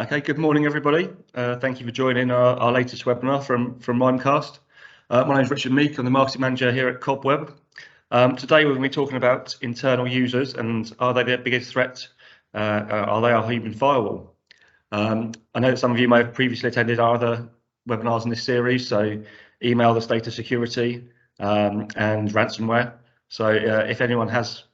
Okay, good morning, everybody. Thank you for joining our latest webinar from Mimecast. My name is Richard Meek. I'm the marketing manager here at Cobweb. Today we're going to be talking about internal users and are they the biggest threat? Are they our human firewall? I know that some of you may have previously attended our other webinars in this series, so email, the state of security, and ransomware. So if anyone has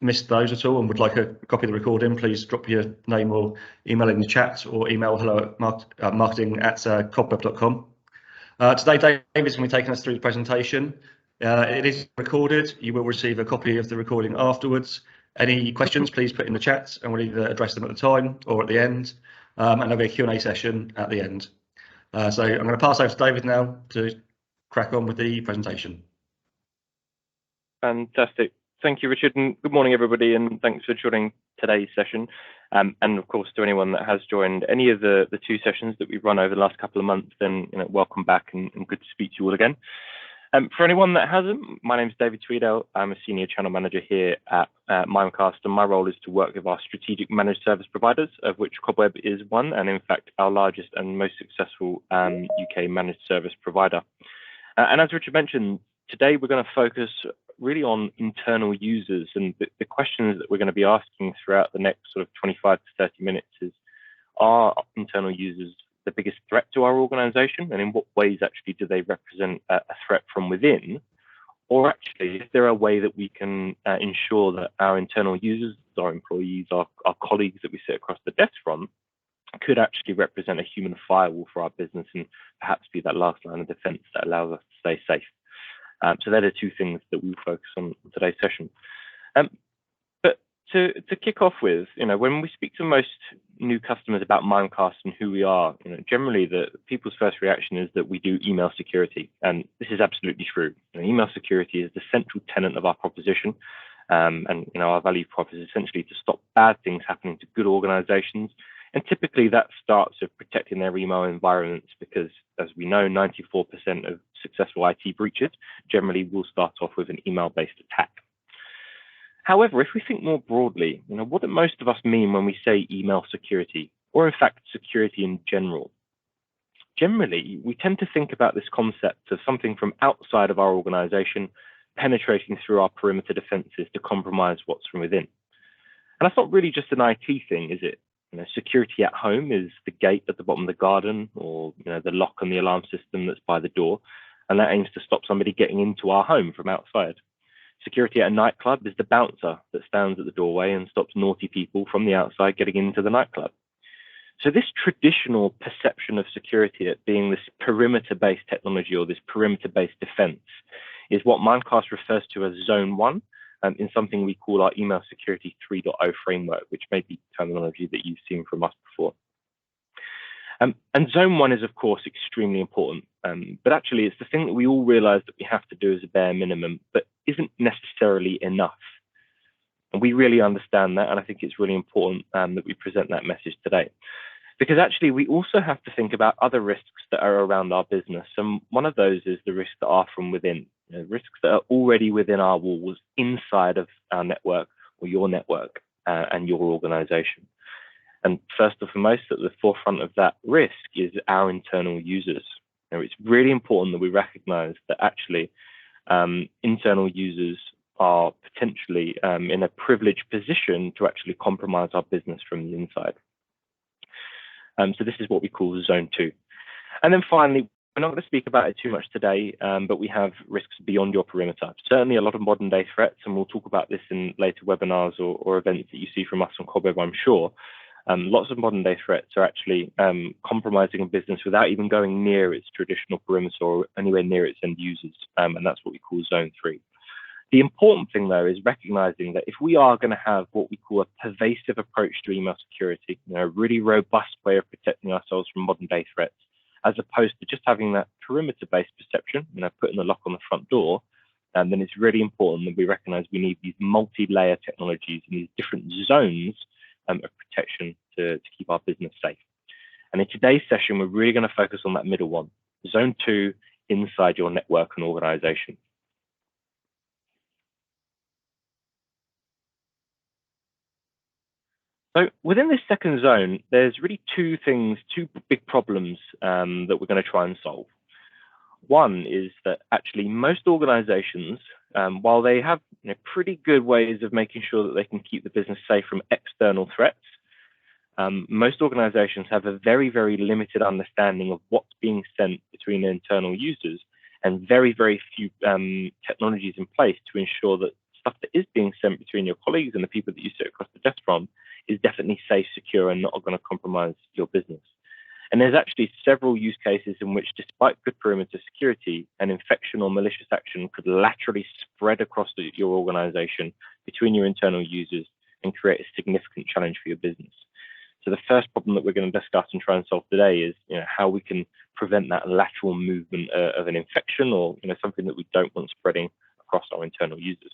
missed those at all and would like a copy of the recording, please drop your name or email in the chat or email marketing@cobweb.com. Today, David's going to be taking us through the presentation. It is recorded. You will receive a copy of the recording afterwards. Any questions, please put in the chat and we'll either address them at the time or at the end. And there'll be a Q&A session at the end. So I'm going to pass over to David now to crack on with the presentation. Fantastic. Thank you, Richard, and good morning, everybody, and thanks for joining today's session. And of course, to anyone that has joined any of the two sessions that we've run over the last couple of months, then welcome back and good to speak to you all again. For anyone that hasn't, my name is David Tweedale. I'm a senior channel manager here at Mimecast, and my role is to work with our strategic managed service providers, of which Cobweb is one, and in fact, our largest and most successful UK managed service provider. And as Richard mentioned, today we're going to focus really on internal users, and the questions that we're going to be asking throughout the next sort of 25 to 30 minutes is, are internal users the biggest threat to our organization, and in what ways actually do they represent a threat from within? Or actually, is there a way that we can ensure that our internal users, our employees, our colleagues that we sit across the desk from, could actually represent a human firewall for our business and perhaps be that last line of defense that allows us to stay safe? So they're the two things that we'll focus on today's session. But to kick off with, when we speak to most new customers about Mimecast and who we are, generally the people's first reaction is that we do email security, and this is absolutely true. Email security is the central tenet of our proposition, and our value prop is essentially to stop bad things happening to good organizations. And typically that starts with protecting their email environments because, as we know, 94% of successful IT breaches generally will start off with an email-based attack. However, if we think more broadly, what do most of us mean when we say email security, or in fact, security in general? Generally, we tend to think about this concept of something from outside of our organization penetrating through our perimeter defenses to compromise what's from within. And that's not really just an IT thing, is it? Security at home is the gate at the bottom of the garden, or the lock on the alarm system that's by the door, and that aims to stop somebody getting into our home from outside. Security at a nightclub is the bouncer that stands at the doorway and stops naughty people from the outside getting into the nightclub. So this traditional perception of security at being this perimeter-based technology or this perimeter-based defense is what Mimecast refers to as Zone 1. In something we call our Email Security 3.0 framework, which may be terminology that you've seen from us before. And Zone 1 is, of course, extremely important, but actually it's the thing that we all realize that we have to do as a bare minimum, but isn't necessarily enough. And we really understand that, and I think it's really important that we present that message today. Because actually we also have to think about other risks that are around our business, and one of those is the risks that are from within. Risks that are already within our walls, inside of our network or your network and your organization. And first and foremost, at the forefront of that risk is our internal users. It's really important that we recognize that actually internal users are potentially in a privileged position to actually compromise our business from the inside. So this is what we call Zone 2. And then finally, we're not going to speak about it too much today, but we have risks beyond your perimeter. Certainly a lot of modern day threats, and we'll talk about this in later webinars or events that you see from us on Cobweb, I'm sure. Lots of modern day threats are actually compromising a business without even going near its traditional perimeter or anywhere near its end users, and that's what we call Zone 3. The important thing, though, is recognizing that if we are going to have what we call a pervasive approach to email security, a really robust way of protecting ourselves from modern day threats, as opposed to just having that perimeter-based perception, putting the lock on the front door, then it's really important that we recognize we need these multi-layer technologies and these different zones of protection to keep our business safe. And in today's session, we're really going to focus on that middle one, Zone 2, inside your network and organization. So within this second zone, there's really two big problems that we're going to try and solve. One is that actually most organizations, while they have pretty good ways of making sure that they can keep the business safe from external threats, most organizations have a very, very limited understanding of what's being sent between internal users, and very, very few technologies in place to ensure that stuff that is being sent between your colleagues and the people that you sit across the desk from is definitely safe, secure, and not going to compromise your business. And there's actually several use cases in which, despite good perimeter security, an infection or malicious action could laterally spread across your organization between your internal users and create a significant challenge for your business. So the first problem that we're going to discuss and try and solve today is how we can prevent that lateral movement of an infection or something that we don't want spreading across our internal users.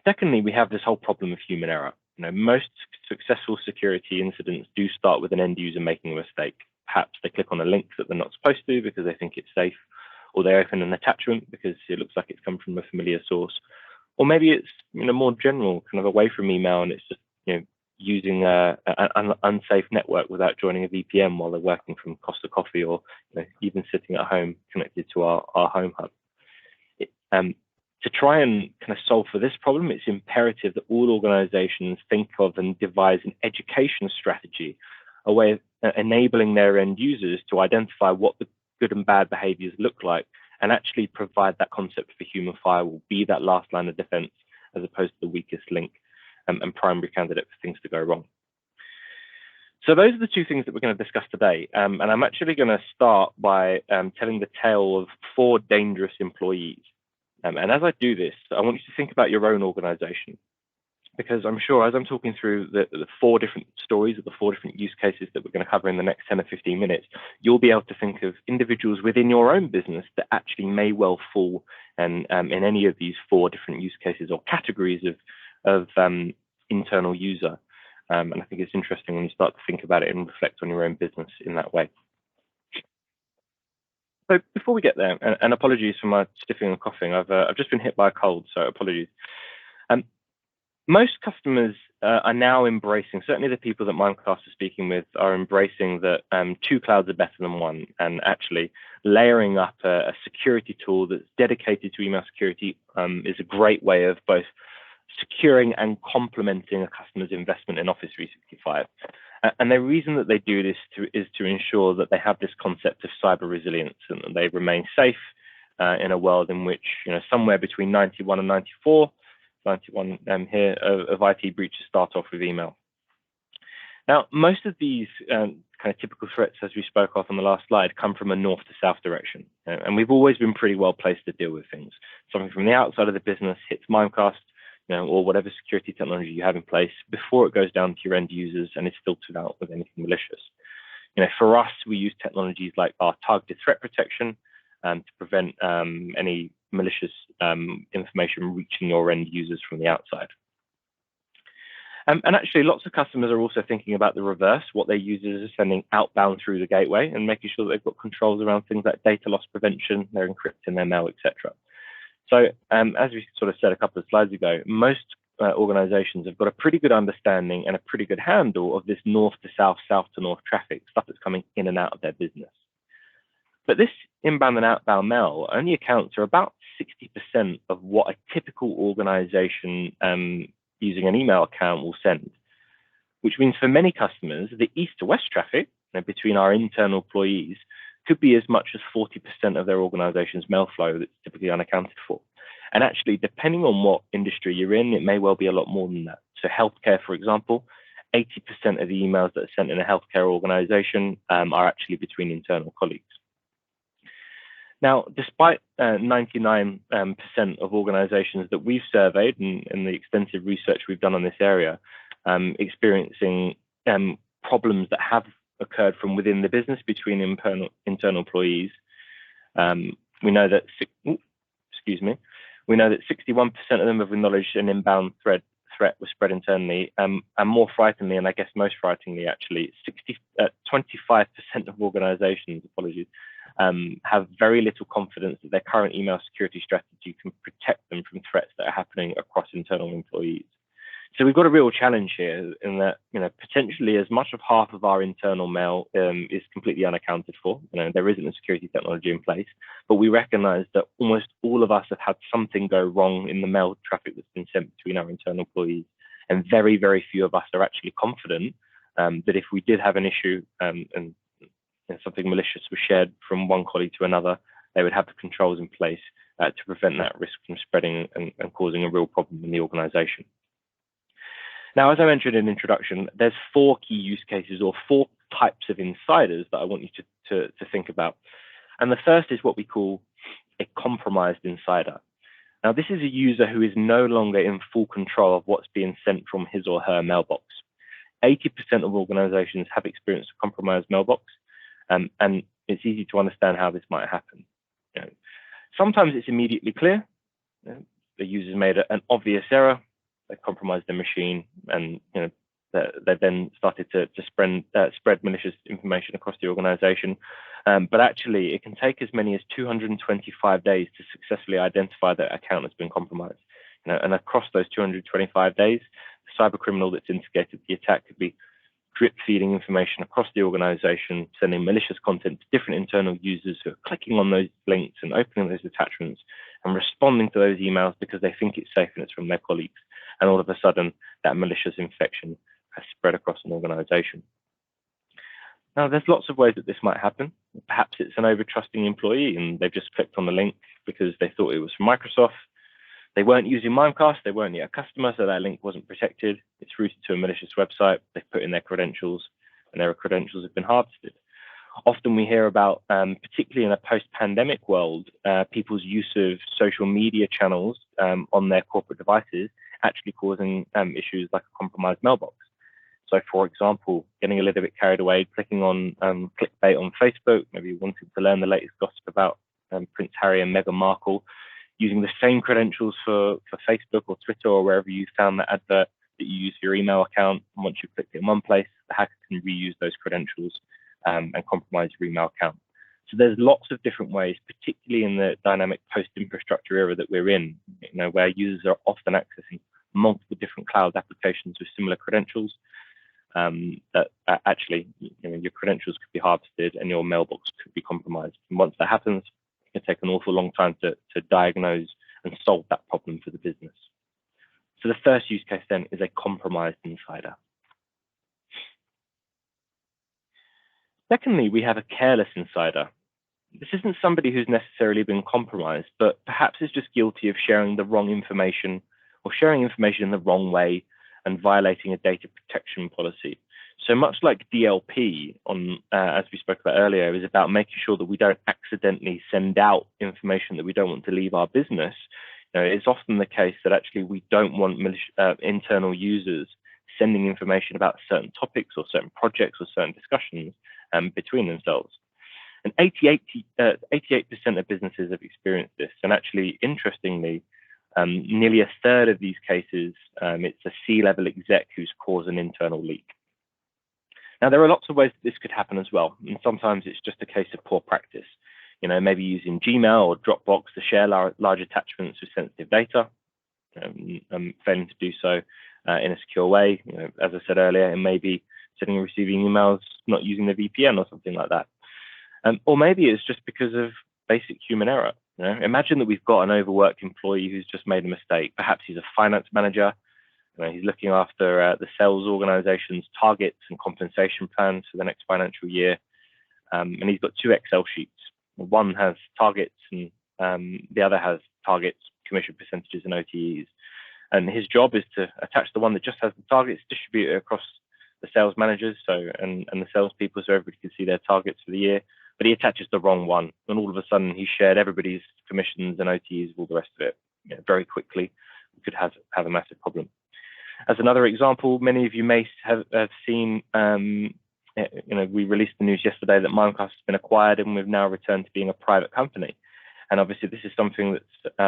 Secondly, we have this whole problem of human error. Most successful security incidents do start with an end user making a mistake. Perhaps they click on a link that they're not supposed to because they think it's safe, or they open an attachment because it looks like it's come from a familiar source, or maybe it's more general, kind of away from email, and it's just using an unsafe network without joining a VPN while they're working from Costa Coffee, or even sitting at home connected to our home hub. To try and kind of solve for this problem, it's imperative that all organizations think of and devise an education strategy, a way of enabling their end users to identify what the good and bad behaviors look like, and actually provide that concept for human firewall, be that last line of defense as opposed to the weakest link and primary candidate for things to go wrong. So those are the two things that we're going to discuss today. And I'm actually going to start by telling the tale of 4 dangerous employees. And as I do this, I want you to think about your own organization, because I'm sure as I'm talking through the 4 different stories of the 4 different use cases that we're going to cover in the next 10 or 15 minutes, you'll be able to think of individuals within your own business that actually may well fall in any of these 4 different use cases or categories of internal user. And I think it's interesting when you start to think about it and reflect on your own business in that way. So before we get there, and apologies for my sniffing and coughing, I've just been hit by a cold, so apologies. Most customers are now embracing, certainly the people that Mimecast is speaking with are embracing that 2 clouds are better than 1, and actually layering up a security tool that's dedicated to email security is a great way of both securing and complementing a customer's investment in Office 365. And the reason that they do this is to ensure that they have this concept of cyber resilience and that they remain safe in a world in which somewhere between 91 and 94, 91 here of IT breaches start off with email. Now, most of these kind of typical threats, as we spoke of on the last slide, come from a north to south direction. And we've always been pretty well placed to deal with things. Something from the outside of the business hits Mimecast, or whatever security technology you have in place before it goes down to your end users and is filtered out with anything malicious. For us, we use technologies like our targeted threat protection to prevent any malicious information reaching your end users from the outside. And actually, lots of customers are also thinking about the reverse, what their users are sending outbound through the gateway, and making sure that they've got controls around things like data loss prevention, they're encrypting their mail, etc. So as we sort of said a couple of slides ago, most organizations have got a pretty good understanding and a pretty good handle of this north to south, south to north traffic, stuff that's coming in and out of their business. But this inbound and outbound mail only accounts for about 60% of what a typical organization using an email account will send, which means for many customers, the east to west traffic between our internal employees could be as much as 40% of their organization's mail flow that's typically unaccounted for. And actually, depending on what industry you're in, it may well be a lot more than that. So healthcare, for example, 80% of the emails that are sent in a healthcare organization are actually between internal colleagues. Now, despite 99% of organizations that we've surveyed and the extensive research we've done on this area, experiencing problems that have occurred from within the business between internal employees, we know that 61% of them have acknowledged an inbound threat was spread internally, and more frighteningly, and I guess most frighteningly actually, 25% of organizations, have very little confidence that their current email security strategy can protect them from threats that are happening across internal employees. So we've got a real challenge here in that, potentially as much of half of our internal mail is completely unaccounted for. There isn't a security technology in place, but we recognize that almost all of us have had something go wrong in the mail traffic that's been sent between our internal employees. And very, very few of us are actually confident that if we did have an issue and something malicious was shared from one colleague to another, they would have the controls in place to prevent that risk from spreading and causing a real problem in the organization. Now, as I mentioned in introduction, there's 4 key use cases or 4 types of insiders that I want you to think about. And the first is what we call a compromised insider. Now, this is a user who is no longer in full control of what's being sent from his or her mailbox. 80% of organizations have experienced a compromised mailbox, and it's easy to understand how this might happen. Sometimes it's immediately clear. The user's made an obvious error. They compromised their machine, and they then started to spread malicious information across the organization. But actually, it can take as many as 225 days to successfully identify that account has been compromised. And across those 225 days, the cyber criminal that's instigated the attack could be drip feeding information across the organization, sending malicious content to different internal users who are clicking on those links and opening those attachments and responding to those emails because they think it's safe and it's from their colleagues. And all of a sudden, that malicious infection has spread across an organization. Now, there's lots of ways that this might happen. Perhaps it's an over-trusting employee and they've just clicked on the link because they thought it was from Microsoft. They weren't using Mimecast, they weren't yet a customer, so that link wasn't protected. It's routed to a malicious website. They've put in their credentials and their credentials have been harvested. Often we hear about, particularly in a post-pandemic world, people's use of social media channels on their corporate devices actually causing issues like a compromised mailbox. So, for example, getting a little bit carried away, clicking on clickbait on Facebook, maybe wanting to learn the latest gossip about Prince Harry and Meghan Markle, using the same credentials for Facebook or Twitter or wherever you found that advert that you use for your email account. And once you've clicked it in one place, the hacker can reuse those credentials and compromise your email account. So there's lots of different ways, particularly in the dynamic post-infrastructure era that we're in, where users are often accessing multiple different cloud applications with similar credentials. That actually, your credentials could be harvested and your mailbox could be compromised. And once that happens, it can take an awful long time to diagnose and solve that problem for the business. So the first use case then is a compromised insider. Secondly, we have a careless insider. This isn't somebody who's necessarily been compromised, but perhaps is just guilty of sharing the wrong information or sharing information in the wrong way and violating a data protection policy. So much like DLP, as we spoke about earlier, is about making sure that we don't accidentally send out information that we don't want to leave our business. It's often the case that actually we don't want internal users sending information about certain topics or certain projects or certain discussions between themselves. And 88% of businesses have experienced this. And actually, interestingly, nearly a third of these cases, it's a C-level exec who's caused an internal leak. Now, there are lots of ways that this could happen as well. And sometimes it's just a case of poor practice. Maybe using Gmail or Dropbox to share large attachments with sensitive data, failing to do so in a secure way. As I said earlier, it may be sending and receiving emails, not using the VPN or something like that. Or maybe it's just because of basic human error. Imagine that we've got an overworked employee who's just made a mistake. Perhaps he's a finance manager. He's looking after the sales organization's targets and compensation plans for the next financial year. And he's got 2 Excel sheets. One has targets and the other has targets, commission percentages and OTEs. And his job is to attach the one that just has the targets, distribute it across the sales managers and the salespeople so everybody can see their targets for the year. But he attaches the wrong one. And all of a sudden, he shared everybody's commissions and OTEs with all the rest of it. Very quickly, we could have a massive problem. As another example, many of you may have seen, we released the news yesterday that Mimecast has been acquired and we've now returned to being a private company. And obviously, this is something that's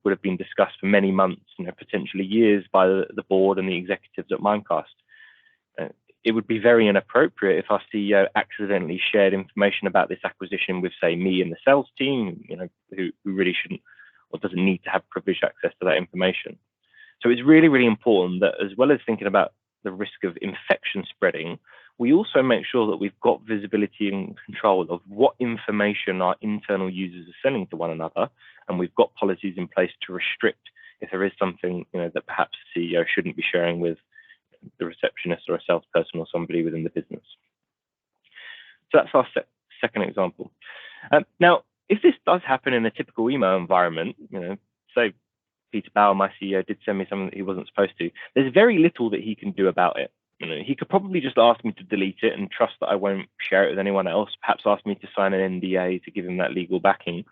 would have been discussed for many months, potentially years by the board and the executives at Mimecast. It would be very inappropriate if our CEO accidentally shared information about this acquisition with, say, me and the sales team, who really shouldn't or doesn't need to have privileged access to that information. So it's really, really important that, as well as thinking about the risk of infection spreading, we also make sure that we've got visibility and control of what information our internal users are sending to one another, and we've got policies in place to restrict if there is something that perhaps the CEO shouldn't be sharing with the receptionist or a salesperson or somebody within the business. So that's our second example. Now, if this does happen in a typical email environment, say Peter Bauer, my CEO, did send me something that he wasn't supposed to, there's very little that he can do about it. He could probably just ask me to delete it and trust that I won't share it with anyone else, perhaps ask me to sign an NDA to give him that legal backing.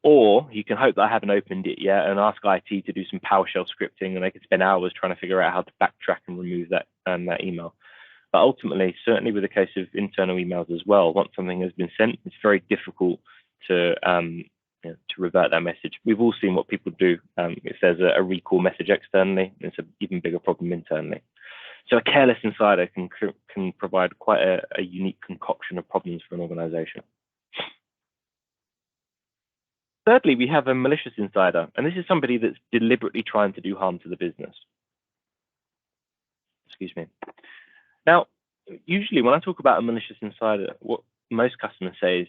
Or he can hope that I haven't opened it yet and ask IT to do some PowerShell scripting, and they could spend hours trying to figure out how to backtrack and remove that email. But ultimately, certainly with the case of internal emails as well, once something has been sent, it's very difficult to revert that message. We've all seen what people do if there's a recall message externally. It's an even bigger problem internally. So a careless insider can provide quite a unique concoction of problems for an organization. Thirdly, we have a malicious insider, and this is somebody that's deliberately trying to do harm to the business. Excuse me. Now, usually when I talk about a malicious insider, what most customers say is,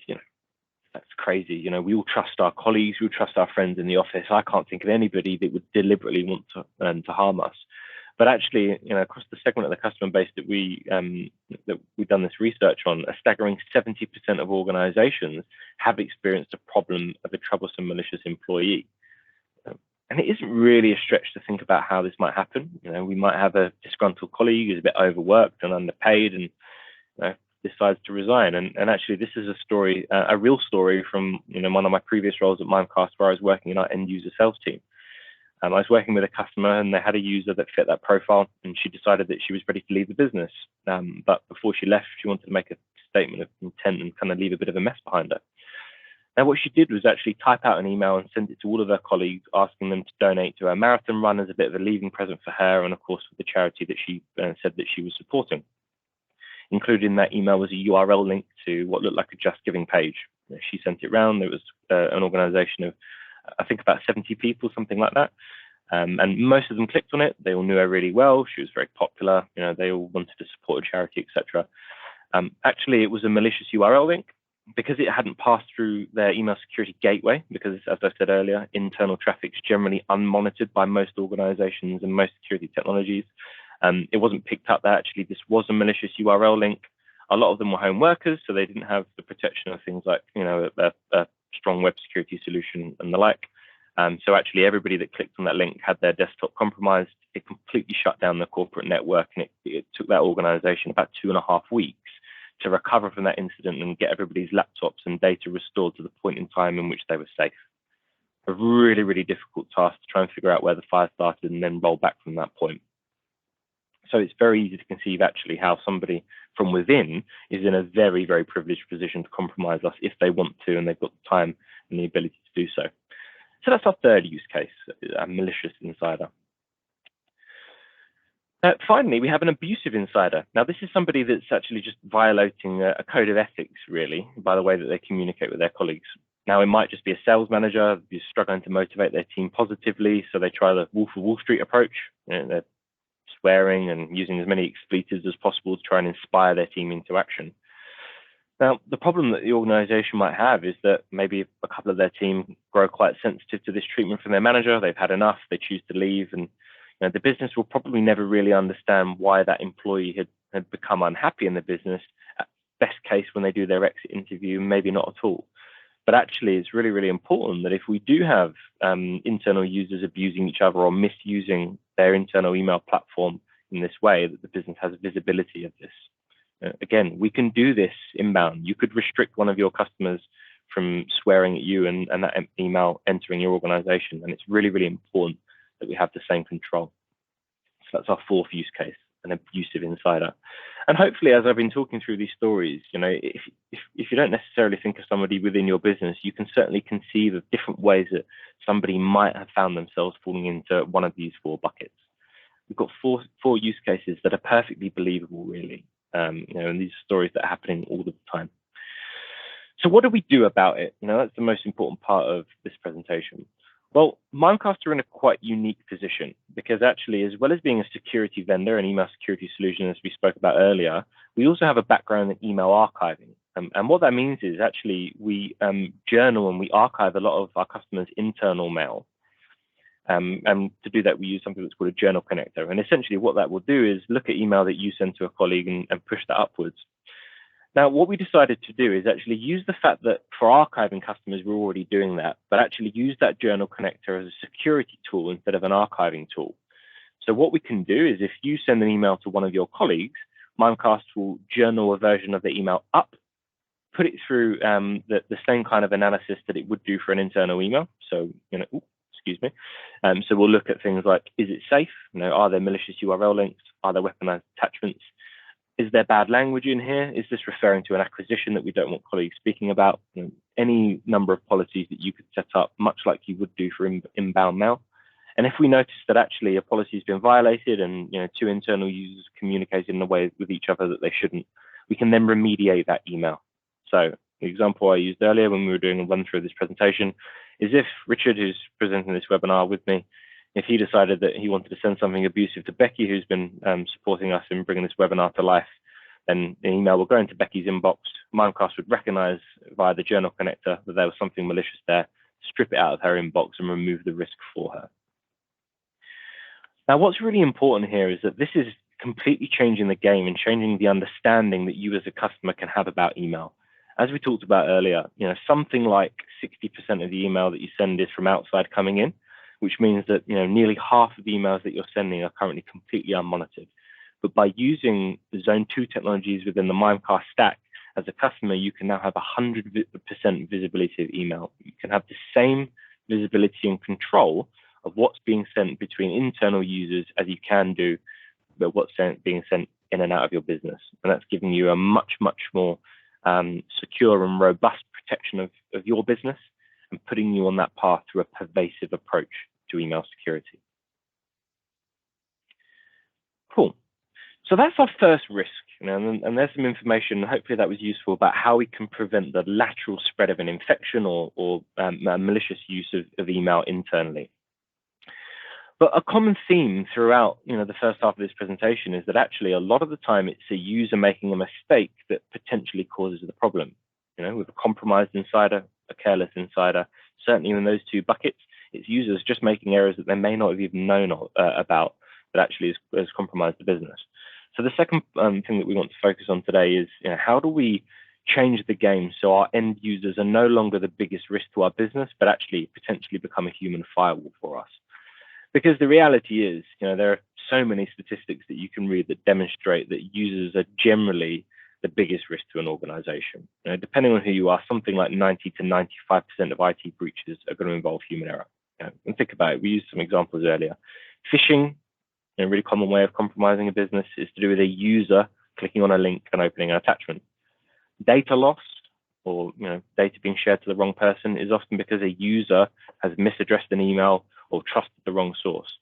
that's crazy. We all trust our colleagues, we all trust our friends in the office. I can't think of anybody that would deliberately want to harm us. But actually, across the segment of the customer base that we've done this research on, a staggering 70% of organizations have experienced a problem of a troublesome malicious employee. And it isn't really a stretch to think about how this might happen. We might have a disgruntled colleague who's a bit overworked and underpaid and decides to resign. And actually, this is a story, a real story from one of my previous roles at Mimecast, where I was working in our end user sales team. I was working with a customer, and they had a user that fit that profile, and she decided that she was ready to leave the business. But before she left, she wanted to make a statement of intent and kind of leave a bit of a mess behind her. Now, what she did was actually type out an email and send it to all of her colleagues, asking them to donate to her marathon run as a bit of a leaving present for her, and of course, for the charity that she said that she was supporting. Included in that email was a URL link to what looked like a Just Giving page. She sent it round. There was an organization of, I think, about 70 people, something like that. And most of them clicked on it. They all knew her really well. She was very popular. They all wanted to support a charity, etc. Actually, it was a malicious URL link because it hadn't passed through their email security gateway, because, as I said earlier, internal traffic is generally unmonitored by most organizations and most security technologies. It wasn't picked up that actually this was a malicious URL link. A lot of them were home workers, so they didn't have the protection of things like, a strong web security solution and the like. So actually, everybody that clicked on that link had their desktop compromised. It completely shut down the corporate network, and it took that organization about 2.5 weeks to recover from that incident and get everybody's laptops and data restored to the point in time in which they were safe. A really, really difficult task to try and figure out where the fire started and then roll back from that point. So it's very easy to conceive actually how somebody from within is in a very, very privileged position to compromise us if they want to, and they've got the time and the ability to do so. So that's our third use case, a malicious insider. Finally, we have an abusive insider. Now, this is somebody that's actually just violating a code of ethics, really, by the way that they communicate with their colleagues. Now, it might just be a sales manager who's struggling to motivate their team positively, so they try the Wolf of Wall Street approach. They're swearing and using as many expletives as possible to try and inspire their team into action. Now, the problem that the organization might have is that maybe a couple of their team grow quite sensitive to this treatment from their manager. They've had enough, they choose to leave, and the business will probably never really understand why that employee had become unhappy in the business. At best case, when they do their exit interview, maybe not at all. But actually, it's really, really important that if we do have internal users abusing each other or misusing their internal email platform in this way, that the business has visibility of this. Again, we can do this inbound. You could restrict one of your customers from swearing at you and that email entering your organization. And it's really, really important that we have the same control. So that's our fourth use case, an abusive insider. And hopefully, as I've been talking through these stories, if you don't necessarily think of somebody within your business, you can certainly conceive of different ways that somebody might have found themselves falling into one of these four buckets. We've got four use cases that are perfectly believable, really. And these are stories that are happening all the time. So what do we do about it? That's the most important part of this presentation. Well, Mimecast are in a quite unique position because actually, as well as being a security vendor and email security solution, as we spoke about earlier, we also have a background in email archiving. And what that means is actually we journal and we archive a lot of our customers' internal mail. And to do that, we use something that's called a journal connector. And essentially what that will do is look at email that you send to a colleague and push that upwards. Now, what we decided to do is actually use the fact that for archiving customers, we're already doing that, but actually use that journal connector as a security tool instead of an archiving tool. So what we can do is if you send an email to one of your colleagues, Mimecast will journal a version of the email up, put it through the same kind of analysis that it would do for an internal email. So, excuse me. So we'll look at things like, is it safe? Are there malicious URL links? Are there weaponized attachments? Is there bad language in here? Is this referring to an acquisition that we don't want colleagues speaking about? Any number of policies that you could set up, much like you would do for inbound mail. And if we notice that actually a policy has been violated and two internal users communicated in a way with each other that they shouldn't, we can then remediate that email. So the example I used earlier when we were doing a run through of this presentation is if Richard, who's presenting this webinar with me, if he decided that he wanted to send something abusive to Becky, who's been supporting us in bringing this webinar to life, then the email will go into Becky's inbox. Mimecast would recognize via the journal connector that there was something malicious there, strip it out of her inbox and remove the risk for her. Now, what's really important here is that this is completely changing the game and changing the understanding that you as a customer can have about email. As we talked about earlier, something like 60% of the email that you send is from outside coming in, which means that nearly half of the emails that you're sending are currently completely unmonitored. But by using the Zone 2 technologies within the Mimecast stack, as a customer, you can now have 100% visibility of email. You can have the same visibility and control of what's being sent between internal users as you can do, but what's being sent in and out of your business. And that's giving you a much, much more secure and robust protection of your business and putting you on that path through a pervasive approach to email security. Cool. So that's our first risk, and there's some information, hopefully that was useful, about how we can prevent the lateral spread of an infection or malicious use of email internally. But a common theme throughout the first half of this presentation is that actually a lot of the time it's a user making a mistake that potentially causes the problem. With a compromised insider, a careless insider, certainly in those two buckets, it's users just making errors that they may not have even known about that actually has compromised the business. So the second thing that we want to focus on today is how do we change the game so our end users are no longer the biggest risk to our business, but actually potentially become a human firewall for us. Because the reality is, there are so many statistics that you can read that demonstrate that users are generally the biggest risk to an organization. Depending on who you are, something like 90 to 95% of IT breaches are going to involve human error. And think about it, we used some examples earlier. Phishing, a really common way of compromising a business, is to do with a user clicking on a link and opening an attachment. Data loss, or data being shared to the wrong person, is often because a user has misaddressed an email or trusted the wrong source.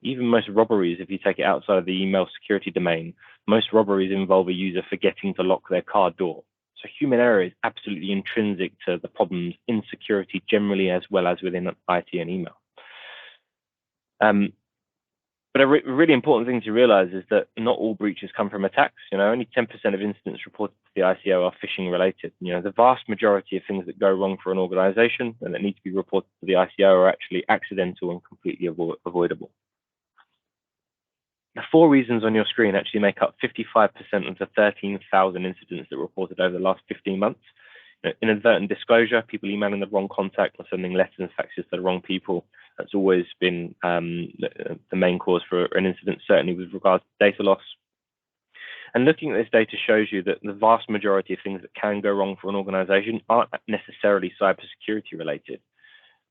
Even most robberies, if you take it outside of the email security domain, most robberies involve a user forgetting to lock their car door. So human error is absolutely intrinsic to the problems in security generally, as well as within IT and email. But a really important thing to realize is that not all breaches come from attacks. Only 10% of incidents reported to the ICO are phishing related. The vast majority of things that go wrong for an organization and that need to be reported to the ICO are actually accidental and completely avoidable. The 4 reasons on your screen actually make up 55% of the 13,000 incidents that were reported over the last 15 months. Inadvertent disclosure, people emailing the wrong contact or sending letters and faxes to the wrong people. That's always been the main cause for an incident, certainly with regards to data loss. And looking at this data shows you that the vast majority of things that can go wrong for an organization aren't necessarily cybersecurity related.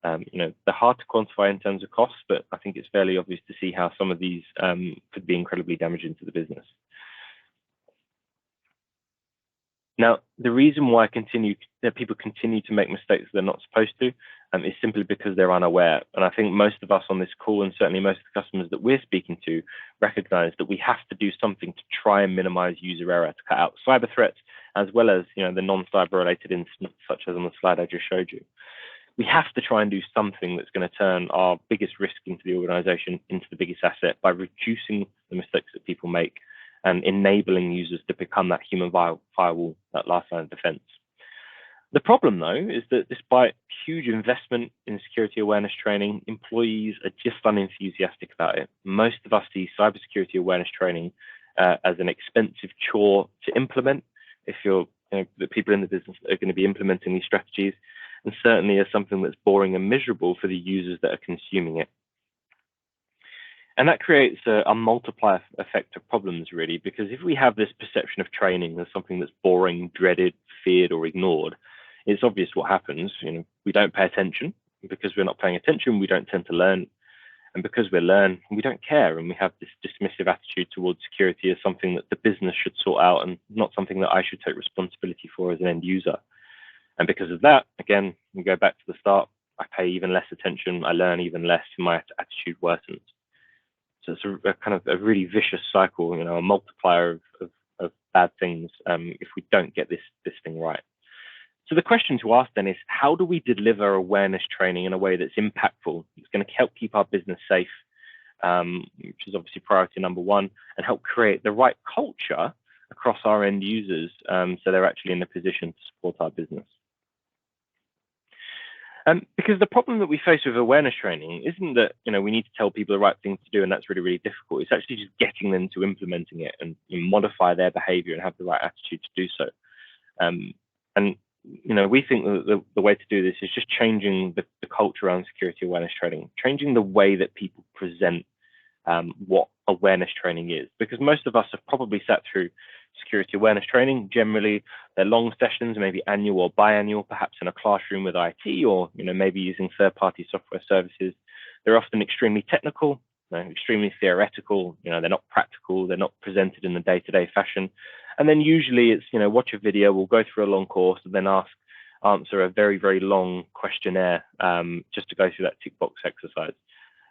They're hard to quantify in terms of costs, but I think it's fairly obvious to see how some of these could be incredibly damaging to the business. Now, the reason why people continue to make mistakes they're not supposed to is simply because they're unaware. And I think most of us on this call, and certainly most of the customers that we're speaking to, recognize that we have to do something to try and minimize user error, to cut out cyber threats, as well as the non-cyber related incidents, such as on the slide I just showed you. we have to try and do something that's going to turn our biggest risk into the organization into the biggest asset by reducing the mistakes that people make and enabling users to become that human firewall, that last line of defense. The problem, though, is that despite huge investment in security awareness training, employees are just unenthusiastic about it. Most of us see cybersecurity awareness training as an expensive chore to implement if you're the people in the business that are going to be implementing these strategies, and certainly as something that's boring and miserable for the users that are consuming it. And that creates a multiplier effect of problems, really, because if we have this perception of training as something that's boring, dreaded, feared, or ignored, it's obvious what happens. We don't pay attention. Because we're not paying attention, we don't tend to learn. And because we learn, we don't care. And we have this dismissive attitude towards security as something that the business should sort out and not something that I should take responsibility for as an end user. And because of that, again, we go back to the start. I pay even less attention. I learn even less. My attitude worsens. So it's a kind of a really vicious cycle, a multiplier of bad things if we don't get this thing right. So the question to ask then is, how do we deliver awareness training in a way that's impactful? It's going to help keep our business safe, which is obviously priority number one, and help create the right culture across our end users so they're actually in a position to support our business. Because the problem that we face with awareness training isn't that we need to tell people the right thing to do, and that's really, really difficult. It's actually just getting them to implementing it and modify their behavior and have the right attitude to do so. And we think that the way to do this is just changing the culture around security awareness training, changing the way that people present what awareness training is. Because most of us have probably sat through security awareness training. Generally, they're long sessions, maybe annual or biannual, perhaps in a classroom with IT, or maybe using third-party software services. They're often extremely technical, extremely theoretical. They're not practical. They're not presented in a day-to-day fashion. And then usually it's watch a video, we'll go through a long course, and then answer a very, very long questionnaire just to go through that tick box exercise.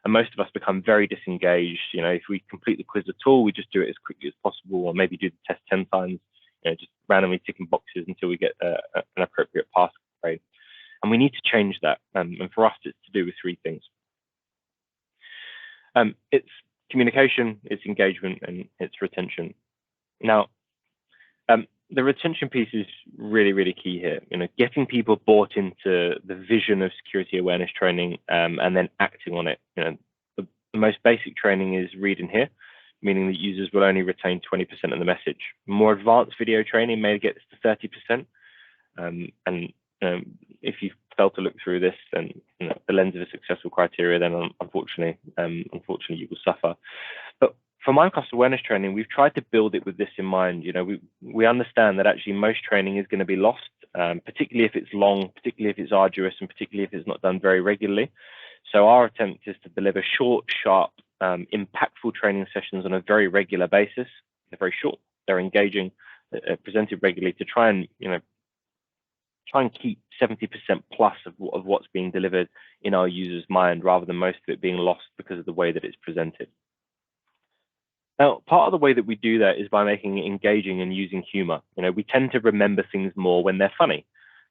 And most of us become very disengaged. If we complete the quiz at all, we just do it as quickly as possible, or maybe do the test 10 times, just randomly ticking boxes until we get an appropriate pass grade. And we need to change that. And for us, it's to do with three things. It's communication, it's engagement, and it's retention. Now, the retention piece is really, really key here. Getting people bought into the vision of security awareness training and then acting on it. The most basic training is read and hear, meaning that users will only retain 20% of the message. More advanced video training may get this to 30%. And if you fail to look through this, then the lens of a successful criteria, then unfortunately you will suffer. But for Mimecast awareness training, we've tried to build it with this in mind. We understand that actually most training is going to be lost, particularly if it's long, particularly if it's arduous, and particularly if it's not done very regularly. So our attempt is to deliver short, sharp, impactful training sessions on a very regular basis. They're very short, they're engaging, presented regularly to try and keep 70% plus of what's being delivered in our users' mind, rather than most of it being lost because of the way that it's presented. Now, part of the way that we do that is by making it engaging and using humor. We tend to remember things more when they're funny.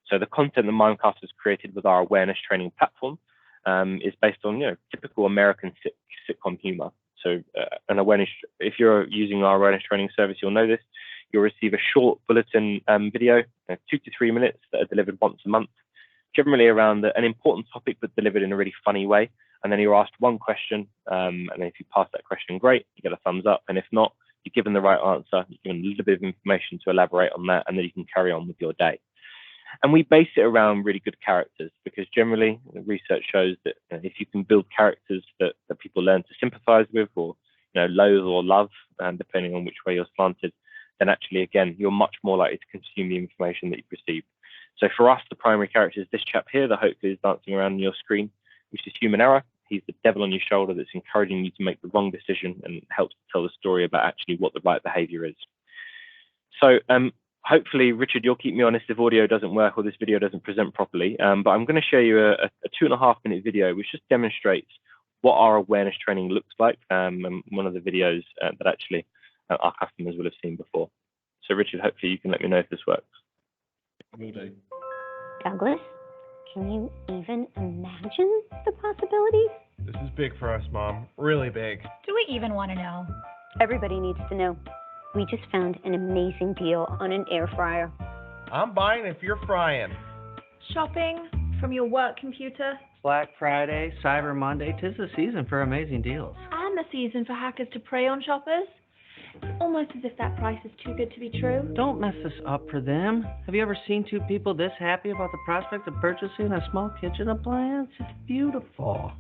So the content that Mimecast has created with our awareness training platform is based on typical American sitcom humor. So an awareness, if you're using our awareness training service, you'll know this. You'll receive a short bulletin video, 2 to 3 minutes, that are delivered once a month, generally around an important topic, but delivered in a really funny way. And then you're asked one question, and if you pass that question, great, you get a thumbs up. And if not, you're given the right answer, you're given a little bit of information to elaborate on that, and then you can carry on with your day. And we base it around really good characters, because generally the research shows that if you can build characters that people learn to sympathize with, or loathe or love, depending on which way you're slanted, then actually, again, you're much more likely to consume the information that you've received. So for us, the primary character is this chap here that hopefully is dancing around on your screen, which is human error. He's the devil on your shoulder that's encouraging you to make the wrong decision and helps to tell the story about actually what the right behavior is. So hopefully, Richard, you'll keep me honest if audio doesn't work or this video doesn't present properly. But I'm going to show you a 2.5-minute video which just demonstrates what our awareness training looks like, and one of the videos that actually our customers will have seen before. So Richard, hopefully you can let me know if this works. Will do. Douglas, Can you even imagine the possibilities? This is big for us, Mom. Really big. Do we even want to know? Everybody needs to know. We just found an amazing deal on an air fryer. I'm buying if you're frying. Shopping from your work computer? Black Friday, Cyber Monday, 'tis the season for amazing deals. And the season for hackers to prey on shoppers? It's almost as if that price is too good to be true. Don't mess this up for them. Have you ever seen two people this happy about the prospect of purchasing a small kitchen appliance? It's beautiful.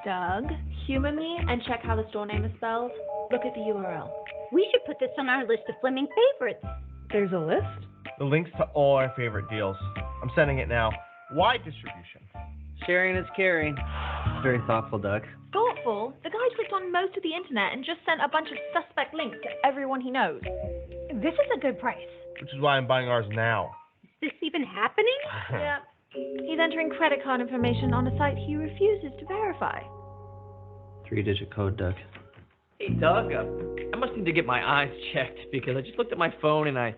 Doug, humor me and check how the store name is spelled. Look at the URL. We should put this on our list of Fleming favorites. There's a list? The links to all our favorite deals. I'm sending it now. Wide distribution. Sharing is caring. Very thoughtful, Doug. Thoughtful? The guy clicked on most of the internet and just sent a bunch of suspect links to everyone he knows. This is a good price. Which is why I'm buying ours now. Is this even happening? Yep. He's entering credit card information on a site he refuses to verify. 3-digit code, Doug. Hey, Doug, I must need to get my eyes checked because I just looked at my phone and I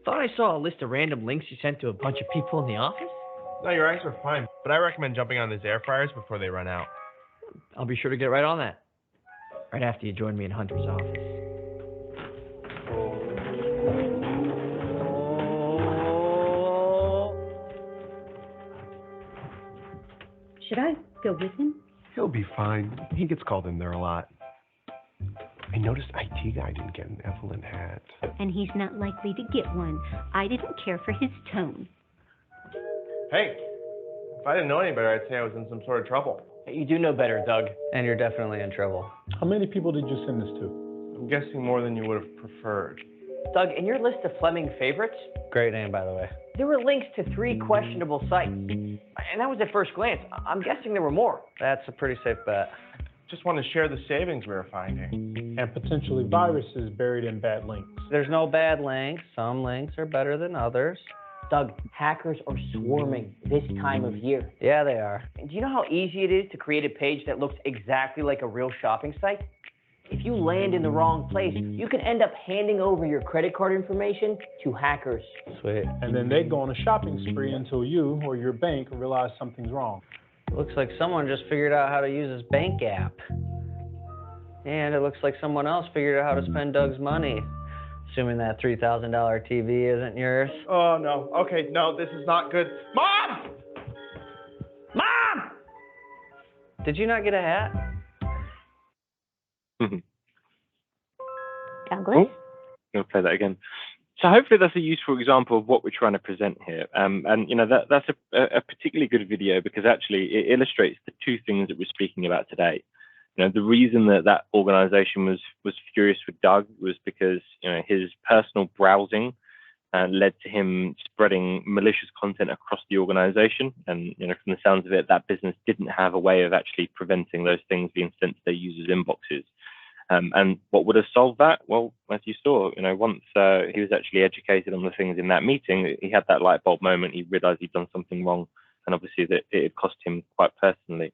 thought I saw a list of random links you sent to a bunch of people in the office. No, your eyes are fine, but I recommend jumping on these air fryers before they run out. I'll be sure to get right on that. Right after you join me in Hunter's office. Should I go with him? He'll be fine. He gets called in there a lot. I noticed IT guy didn't get an Evelyn hat. And he's not likely to get one. I didn't care for his tone. Hey, if I didn't know any better, I'd say I was in some sort of trouble. You do know better, Doug. And you're definitely in trouble. How many people did you send this to? I'm guessing more than you would have preferred. Doug, in your list of Fleming favorites, great name, by the way, there were links to 3 questionable sites. And that was at first glance. I'm guessing there were more. That's a pretty safe bet. Just want to share the savings we were finding. And potentially viruses buried in bad links. There's no bad links. Some links are better than others. Doug, hackers are swarming this time of year. Yeah, they are. And do you know how easy it is to create a page that looks exactly like a real shopping site? If you land in the wrong place, you can end up handing over your credit card information to hackers. Sweet. And then they go on a shopping spree until you or your bank realize something's wrong. Looks like someone just figured out how to use his bank app. And it looks like someone else figured out how to spend Doug's money. Assuming that $3,000 TV isn't yours. Oh, no. Okay, no, this is not good. Mom! Mom! Did you not get a hat? Douglas? I'll play that again. So hopefully that's a useful example of what we're trying to present here. And you know, that's a particularly good video because actually it illustrates the 2 things that we're speaking about today. You know, the reason that organization was furious with Doug was because, you know, his personal browsing led to him spreading malicious content across the organization. And, you know, from the sounds of it, that business didn't have a way of actually preventing those things being sent to their users' inboxes. And what would have solved that? Well, as you saw, you know, once he was actually educated on the things in that meeting, he had that light bulb moment. He realized he'd done something wrong, and obviously that it had cost him quite personally.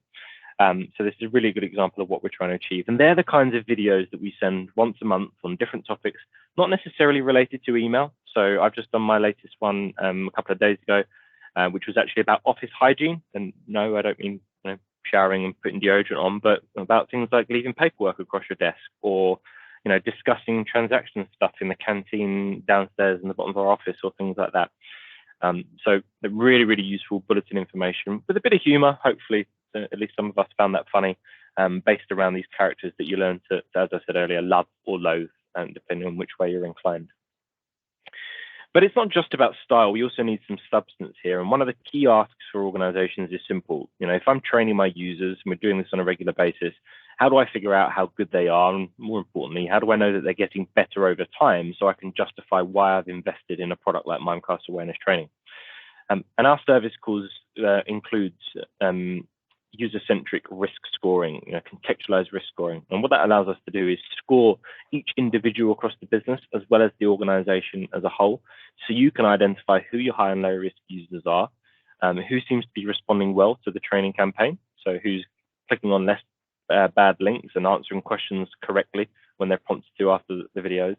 So this is a really good example of what we're trying to achieve. And they're the kinds of videos that we send once a month on different topics, not necessarily related to email. So I've just done my latest one a couple of days ago, which was actually about office hygiene. And no, I don't mean, you know, showering and putting deodorant on, but about things like leaving paperwork across your desk, or, you know, discussing transaction stuff in the canteen downstairs in the bottom of our office, or things like that. So really, really useful bulletin information with a bit of humor, hopefully. At least some of us found that funny, based around these characters that you learn to, as I said earlier, love or loathe, depending on which way you're inclined. But it's not just about style. We also need some substance here. And one of the key asks for organizations is simple. You know, if I'm training my users, and we're doing this on a regular basis, how do I figure out how good they are? And more importantly, how do I know that they're getting better over time so I can justify why I've invested in a product like Mimecast Awareness Training? And our service includes user-centric risk scoring, you know, contextualized risk scoring. And what that allows us to do is score each individual across the business as well as the organization as a whole. So you can identify who your high and low risk users are, who seems to be responding well to the training campaign. So who's clicking on less bad links and answering questions correctly when they're prompted to after the videos.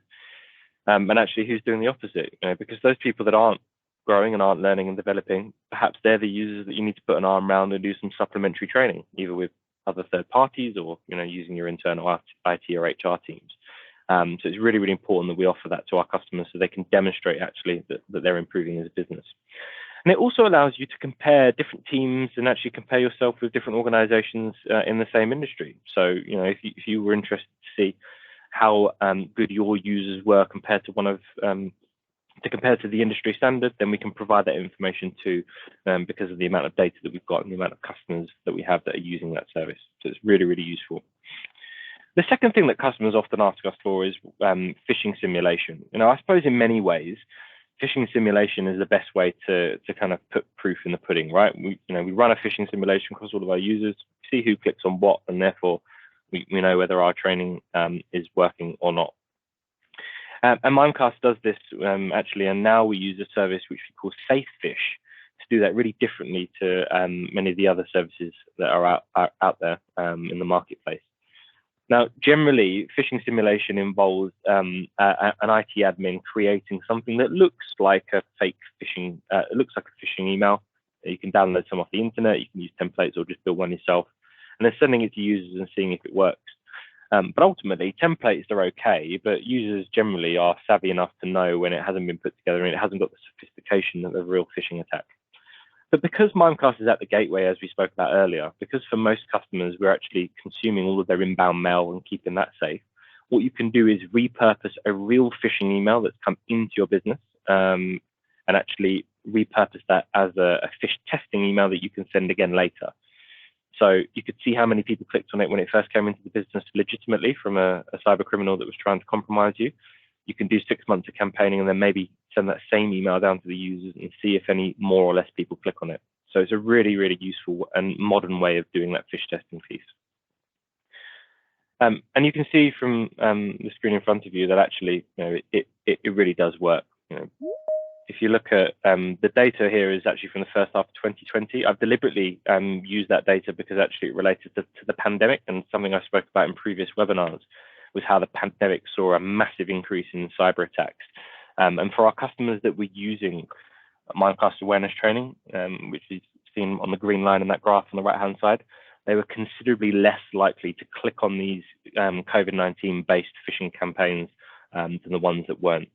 And actually who's doing the opposite, you know, because those people that aren't growing and aren't learning and developing, perhaps they're the users that you need to put an arm around and do some supplementary training, either with other third parties or using your internal IT or HR teams. So it's really, really important that we offer that to our customers so they can demonstrate actually that they're improving as a business. And it also allows you to compare different teams and actually compare yourself with different organizations in the same industry. So, if you were interested to see how good your users were compared to compared to the industry standard, then we can provide that information too, because of the amount of data that we've got and the amount of customers that we have that are using that service. So it's really, really useful. The second thing that customers often ask us for is phishing simulation. I suppose in many ways, phishing simulation is the best way to kind of put proof in the pudding, right? We run a phishing simulation across all of our users, see who clicks on what, and therefore we know whether our training is working or not. And Mimecast does this actually, and now we use a service which we call SafePhish to do that really differently to many of the other services that are out there in the marketplace. Now, generally, phishing simulation involves an IT admin creating something that looks like a fake phishing, looks like a phishing email. You can download some off the internet, you can use templates or just build one yourself, and then sending it to users and seeing if it works. But ultimately, templates are okay, but users generally are savvy enough to know when it hasn't been put together and it hasn't got the sophistication of a real phishing attack. But because Mimecast is at the gateway, as we spoke about earlier, because for most customers, we're actually consuming all of their inbound mail and keeping that safe, what you can do is repurpose a real phishing email that's come into your business and actually repurpose that as a phish testing email that you can send again later. So you could see how many people clicked on it when it first came into the business legitimately from a cyber criminal that was trying to compromise you. You can do 6 months of campaigning and then maybe send that same email down to the users and see if any more or less people click on it. So it's a really, really useful and modern way of doing that phish testing piece. And you can see from the screen in front of you that actually, it really does work. If you look at the data here is actually from the first half of 2020. I've deliberately used that data because actually it related to the pandemic, and something I spoke about in previous webinars was how the pandemic saw a massive increase in cyber attacks. And for our customers that were using Mimecast awareness training, which is seen on the green line in that graph on the right-hand side, they were considerably less likely to click on these COVID-19 based phishing campaigns than the ones that weren't.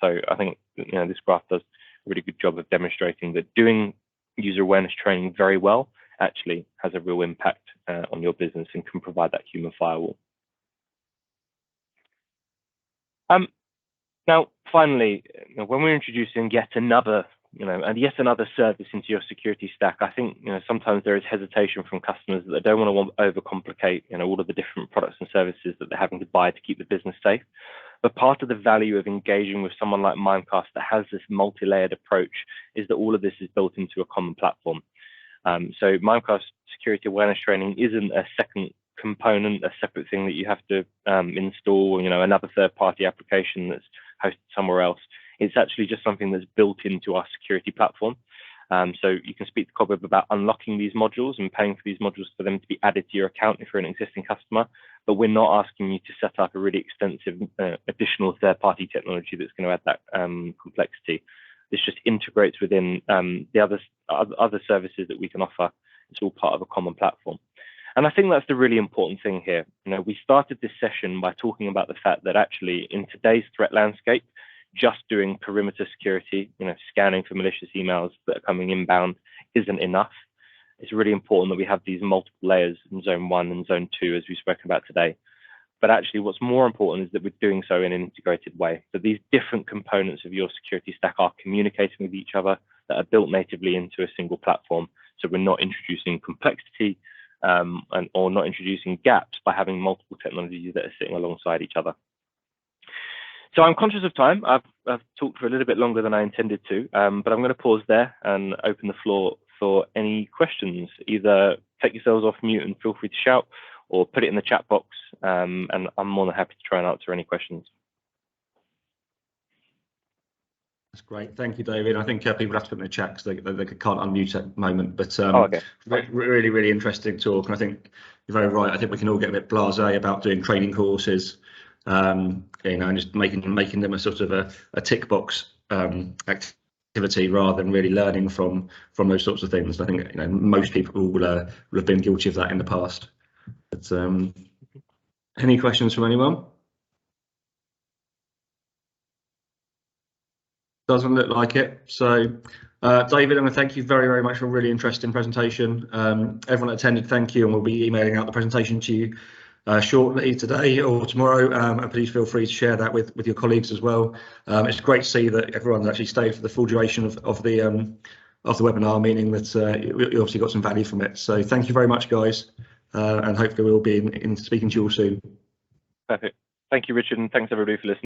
So I think this graph does a really good job of demonstrating that doing user awareness training very well actually has a real impact on your business and can provide that human firewall. Now, finally, when we're introducing yet another service into your security stack, I think sometimes there is hesitation from customers that they don't want to overcomplicate all of the different products and services that they're having to buy to keep the business safe. But part of the value of engaging with someone like Mimecast that has this multi-layered approach is that all of this is built into a common platform. So Mimecast security awareness training isn't a second component, a separate thing that you have to install, another third-party application that's hosted somewhere else. It's actually just something that's built into our security platform. So you can speak to Cobweb about unlocking these modules and paying for these modules for them to be added to your account if you're an existing customer. But we're not asking you to set up a really extensive additional third-party technology that's going to add that complexity. This just integrates within the other services that we can offer. It's all part of a common platform. And I think that's the really important thing here. We started this session by talking about the fact that actually in today's threat landscape, just doing perimeter security, scanning for malicious emails that are coming inbound isn't enough. It's really important that we have these multiple layers in zone 1 and zone 2, as we've spoken about today. But actually what's more important is that we're doing so in an integrated way, that these different components of your security stack are communicating with each other, that are built natively into a single platform. So we're not introducing complexity or not introducing gaps by having multiple technologies that are sitting alongside each other. So I'm conscious of time. I've talked for a little bit longer than I intended to, but I'm going to pause there and open the floor for any questions. Either take yourselves off mute and feel free to shout, or put it in the chat box, and I'm more than happy to try and answer any questions. That's great. Thank you, David. I think people have to put in the chat because they can't unmute at the moment. But okay. Really, really interesting talk. And I think you're very right. I think we can all get a bit blasé about doing training courses, and just making them a sort of a tick box activity activity rather than really learning from those sorts of things. I think most people will have been guilty of that in the past. But any questions from anyone? Doesn't look like it. So David, I want to thank you very, very much for a really interesting presentation. Everyone that attended, thank you, and we'll be emailing out the presentation to you shortly today or tomorrow, and please feel free to share that with your colleagues as well. It's great to see that everyone's actually stayed for the full duration of the webinar, meaning that you obviously got some value from it. So thank you very much, guys, and hopefully we'll be in speaking to you all soon. Perfect. Thank you, Richard, and thanks everybody for listening.